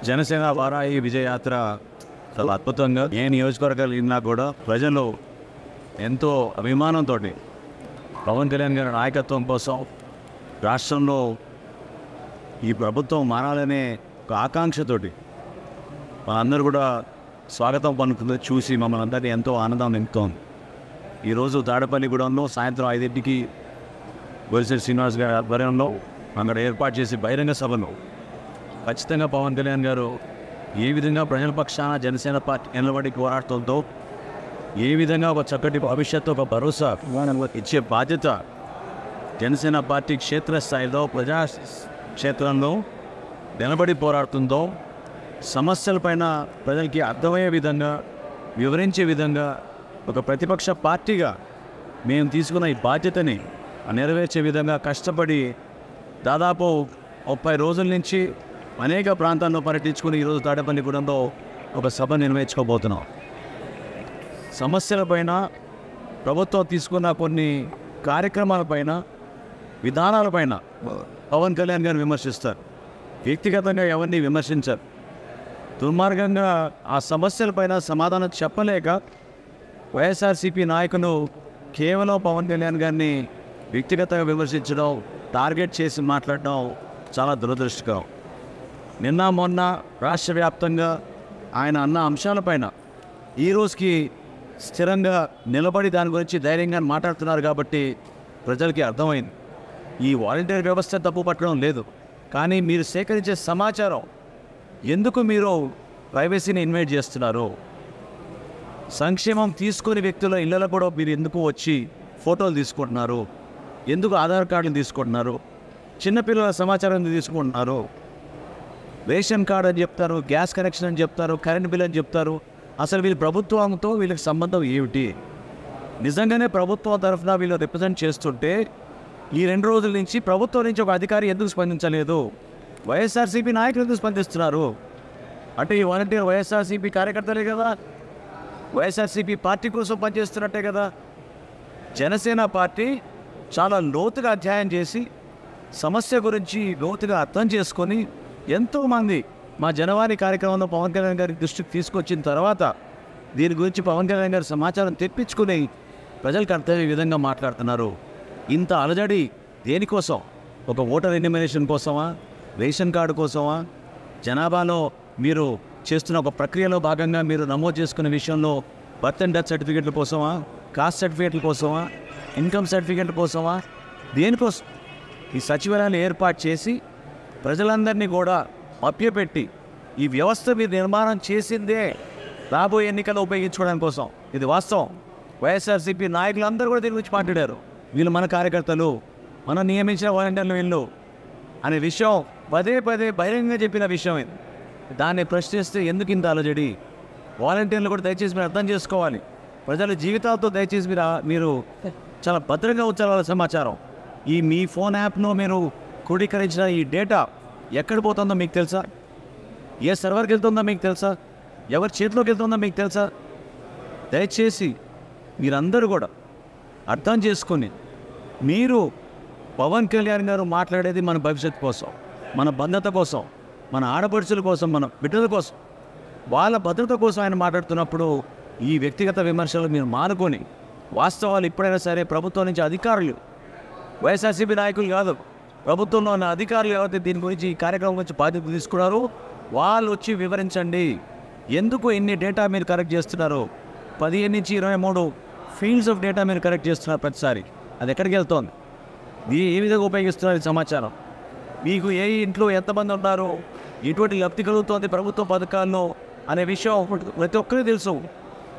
జనసేన వారాహి విజయయాత్ర చాలా అద్భుతంగా ఏ నియోజకవర్గాలు వెళ్ళినా కూడా ప్రజలు ఎంతో అభిమానంతో పవన్ కళ్యాణ్ గారి నాయకత్వం కోసం రాష్ట్రంలో ఈ ప్రభుత్వం మారాలనే ఒక ఆకాంక్షతోటి మనందరూ కూడా స్వాగతం పలుకుతుంది చూసి మమ్మల్ని అందరినీ ఎంతో ఆనందం నింపుతోంది. ఈరోజు తాడేపల్లిగూడెంలో సాయంత్రం 5ంటికి బొలిశెట్టి శ్రీనివాస్ గారి ఆధ్వర్యంలో అక్కడ ఏర్పాటు చేసి బహిరంగ సభలో ఖచ్చితంగా పవన్ కళ్యాణ్ గారు ఏ విధంగా ప్రజల పక్షాన జనసేన పార్టీ నిలబడి పోరాడుతుందో, ఏ విధంగా ఒక చక్కటి భవిష్యత్తు ఒక భరోసా ఇచ్చే బాధ్యత జనసేన పార్టీ క్షేత్రస్థాయిలో ప్రజా క్షేత్రంలో నిలబడి పోరాడుతుందో, సమస్యలపైన ప్రజలకి అర్థమయ్యే విధంగా వివరించే విధంగా ఒక ప్రతిపక్ష పార్టీగా మేము తీసుకున్న ఈ బాధ్యతని నెరవేర్చే విధంగా కష్టపడి దాదాపు 30 రోజుల నుంచి అనేక ప్రాంతాల్లో పర్యటించుకుని ఈరోజు తాడేపల్లిగూడెంలో ఒక సభ నిర్వహించుకోబోతున్నాం. సమస్యలపైన ప్రభుత్వం తీసుకున్న కొన్ని కార్యక్రమాలపైన విధానాలపైన పవన్ కళ్యాణ్ గారిని విమర్శిస్తారు. వ్యక్తిగతంగా ఎవరిని విమర్శించారు. దుర్మార్గంగా ఆ సమస్యలపైన సమాధానం చెప్పలేక వైఎస్ఆర్సీపీ నాయకులు కేవలం పవన్ కళ్యాణ్ గారిని వ్యక్తిగతంగా విమర్శించడం, టార్గెట్ చేసి మాట్లాడడం చాలా దురదృష్టకరం. నిన్న మొన్న రాష్ట్ర వ్యాప్తంగా ఆయన అన్న అంశాలపైన ఈరోజుకి స్థిరంగా నిలబడి దాని గురించి ధైర్యంగా మాట్లాడుతున్నారు కాబట్టి ప్రజలకి అర్థమైంది. ఈ వాలంటీర్ వ్యవస్థ తప్పు పట్టడం లేదు, కానీ మీరు సేకరించే సమాచారం ఎందుకు మీరు ప్రైవసీని ఇన్వైట్ చేస్తున్నారు? సంక్షేమం తీసుకునే వ్యక్తుల ఇళ్ళలో కూడా మీరు ఎందుకు వచ్చి ఫోటోలు తీసుకుంటున్నారు? ఎందుకు ఆధార్ కార్డులు తీసుకుంటున్నారు? చిన్నపిల్లల సమాచారం ఎందుకు తీసుకుంటున్నారు? రేషన్ కార్డు అని చెప్తారు, గ్యాస్ కనెక్షన్ అని చెప్తారు, కరెంట్ బిల్ అని చెప్తారు. అసలు వీళ్ళు ప్రభుత్వంతో వీళ్ళకి సంబంధం ఏమిటి? నిజంగానే ప్రభుత్వం తరఫున వీళ్ళు రిప్రజెంట్ చేస్తుంటే ఈ 2 రోజుల నుంచి ప్రభుత్వం నుంచి ఒక అధికారి ఎందుకు స్పందించలేదు? వైఎస్ఆర్సీపీ నాయకులు ఎందుకు స్పందిస్తున్నారు? అంటే ఈ వాలంటీర్ వైఎస్ఆర్సీపీ కార్యకర్తలే కదా, వైఎస్ఆర్సీపీ పార్టీ కోసం పనిచేస్తున్నట్టే కదా. జనసేన పార్టీ చాలా లోతుగా అధ్యయనం చేసి సమస్య గురించి లోతుగా అర్థం చేసుకొని ఎంతోమంది మా జనవాణి కార్యక్రమంలో పవన్ కళ్యాణ్ గారి దృష్టికి తీసుకొచ్చిన తర్వాత దీని గురించి పవన్ కళ్యాణ్ గారి సమాచారం తెప్పించుకుని ప్రజలకు అర్థమయ్యే విధంగా మాట్లాడుతున్నారు. ఇంత అలజడి దేనికోసం? ఒక ఓటర్ ఎన్యుమరేషన్ కోసమా? రేషన్ కార్డు కోసమా? జనాభాలో మీరు చేస్తున్న ఒక ప్రక్రియలో భాగంగా మీరు నమోదు చేసుకునే విషయంలో బర్త్ అండ్ డెత్ సర్టిఫికేట్ల కోసమా? కాస్ట్ సర్టిఫికేట్ల కోసమా? ఇన్కమ్ సర్టిఫికేట్ల కోసమా? దేనికోసం? ఈ సచివాలయాలు ఏర్పాటు చేసి ప్రజలందరినీ కూడా మభ్యపెట్టి ఈ వ్యవస్థ మీరు నిర్మాణం చేసిందే రాబోయే ఎన్నికల్లో ఉపయోగించుకోవడానికి కోసం. ఇది వాస్తవం. వైఎస్ఆర్సీపీ నాయకులందరూ కూడా దీని గురించి మాట్లాడారు. వీళ్ళు మన కార్యకర్తలు, మనం నియమించిన వాలంటీర్లు వీళ్ళు అనే విషయం పదే పదే బహిరంగంగా చెప్పిన విషయం ఇది. దాన్ని ప్రశ్నిస్తే ఎందుకు ఇంత అలజడి? వాలంటీర్లు కూడా దయచేసి మీరు అర్థం చేసుకోవాలి. ప్రజల జీవితాలతో దయచేసి మీరు చాలా భద్రంగా ఉంచాలి సమాచారం. ఈ మీ ఫోన్ యాప్లో మీరు క్రోడీకరించిన ఈ డేటా ఎక్కడ పోతుందో మీకు తెలుసా? ఏ సర్వర్కి వెళ్తుందో మీకు తెలుసా? ఎవరి చేతిలోకి వెళ్తుందో మీకు తెలుసా? దయచేసి మీరందరూ కూడా అర్థం చేసుకొని మీరు పవన్ కళ్యాణ్ గారు మాట్లాడేది మన భవిష్యత్తు కోసం, మన భద్రత కోసం, మన ఆడపడుచుల కోసం, మన బిడ్డల కోసం, వాళ్ళ భద్రత కోసం ఆయన మాట్లాడుతున్నప్పుడు ఈ వ్యక్తిగత విమర్శలు మీరు మానుకొని వాస్తవాలు ఇప్పుడైనా సరే ప్రభుత్వం నుంచి అధికారులు, వైఎస్ఆర్సీపీ నాయకులు కాదు, ప్రభుత్వంలో ఉన్న అధికారులు ఎవరైతే దీని గురించి ఈ కార్యక్రమం గురించి బాధ్యత తీసుకున్నారో వాళ్ళు వచ్చి వివరించండి. ఎందుకు ఇన్ని డేటా మీరు కరెక్ట్ చేస్తున్నారు? 15 నుంచి 23 ఫీల్డ్స్ ఆఫ్ డేటా మీరు కరెక్ట్ చేస్తున్నారు ప్రతిసారి. అది ఎక్కడికి వెళ్తోంది? ఏ విధంగా ఉపయోగిస్తున్నారు ఈ సమాచారం? మీకు ఏ ఇంట్లో ఎంతమంది ఉన్నారు, ఎటువంటి లబ్ధి కలుగుతోంది ప్రభుత్వ పథకాల్లో అనే విషయం ప్రతి ఒక్కరికి తెలుసు.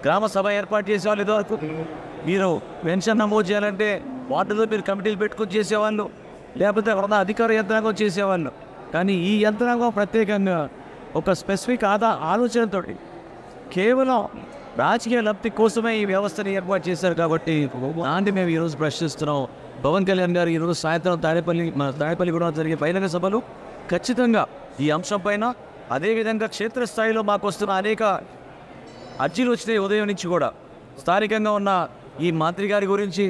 గ్రామ సభ ఏర్పాటు చేసేవాళ్ళు ఇదివరకు మీరు పెన్షన్ నమోదు చేయాలంటే వాటిలో మీరు కమిటీలు పెట్టుకుని చేసేవాళ్ళు, లేకపోతే ఉన్న అధికార యంత్రాంగం చేసేవాళ్ళు. కానీ ఈ యంత్రాంగం ప్రత్యేకంగా ఒక స్పెసిఫిక్ ఆలోచనతో కేవలం రాజకీయ లబ్ధి కోసమే ఈ వ్యవస్థను ఏర్పాటు చేశారు. కాబట్టి దాన్ని మేము ఈరోజు ప్రశ్నిస్తున్నాం. పవన్ కళ్యాణ్ గారు ఈరోజు సాయంత్రం తాడేపల్లిగూడెంలో జరిగే బహిరంగ సభలు ఖచ్చితంగా ఈ అంశం పైన, అదేవిధంగా క్షేత్రస్థాయిలో మాకు వస్తున్న అనేక అర్జీలు వచ్చినాయి ఉదయం నుంచి కూడా. స్థానికంగా ఉన్న ఈ మంత్రి గారి గురించి,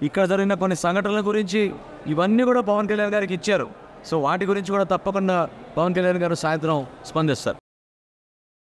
ఇక్కడ జరిగిన కొన్ని సంఘటనల గురించి ఇవన్నీ కూడా పవన్ కళ్యాణ్ గారికి ఇచ్చారు. సో వాటి గురించి కూడా తప్పకుండా పవన్ కళ్యాణ్ గారు సాయంత్రం స్పందిస్తారు.